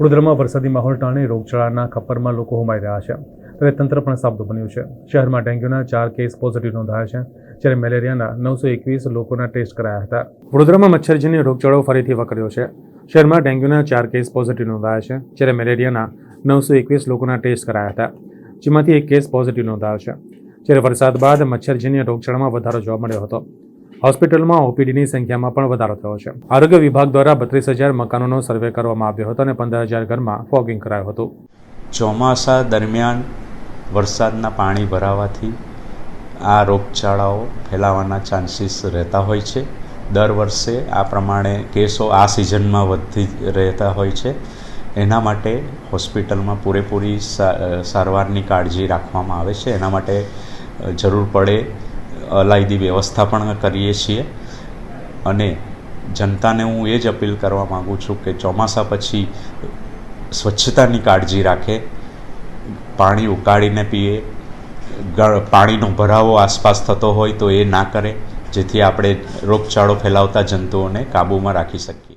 વડોદરામાં વરસાદી માહોલ ટાણે રોગચાળાના ખપ્પરમાં લોકો હોમાઈ રહ્યા છે, ત્યારે તંત્ર પણ સાબદું બન્યું છે। શહેરમાં ડેન્ગ્યુના 4 કેસ પોઝિટિવ નોંધાયા છે, જ્યારે મેલેરિયાના 921 લોકોના ટેસ્ટ કરાયા હતા। વડોદરામાં મચ્છરજન્ય રોગચાળો ફરીથી વકર્યો છે। શહેરમાં ડેન્ગ્યુના 4 કેસ પોઝિટિવ નોંધાયા છે, જ્યારે મેલેરિયાના 921 લોકોના ટેસ્ટ કરાયા હતા, જેમાંથી 1 કેસ પોઝિટિવ નોંધાયો છે। જ્યારે વરસાદ બાદ મચ્છરજન્ય રોગચાળામાં વધારો જોવા મળ્યો હતો। હોસ્પિટલમાં ઓપીડીની સંખ્યામાં પણ વધારો થયો છે। આરોગ્ય વિભાગ દ્વારા 32,000 મકાનોનો સર્વે કરવામાં આવ્યો હતો અને 15,000 ઘરમાં ફોગિંગ કરાયું હતું। ચોમાસા દરમિયાન વરસાદના પાણી ભરાવાથી આ રોગચાળાઓ ફેલાવાના ચાન્સીસ રહેતા હોય છે। દર વર્ષે આ પ્રમાણે કેસો આ સિઝનમાં વધી રહેતા હોય છે। એના માટે હોસ્પિટલમાં પૂરેપૂરી સારવારની કાળજી રાખવામાં આવે છે। એના માટે જરૂર પડે અલાયદી વ્યવસ્થા પણ કરીએ છીએ અને જનતાને હું એ જ અપીલ કરવા માગું છું કે ચોમાસા પછી સ્વચ્છતાની કાળજી રાખે, પાણી ઉકાળીને પીએ, પાણીનો ભરાવો આસપાસ થતો હોય તો એ ના કરે, જેથી આપણે રોગચાળો ફેલાવતા જંતુઓને કાબૂમાં રાખી શકીએ।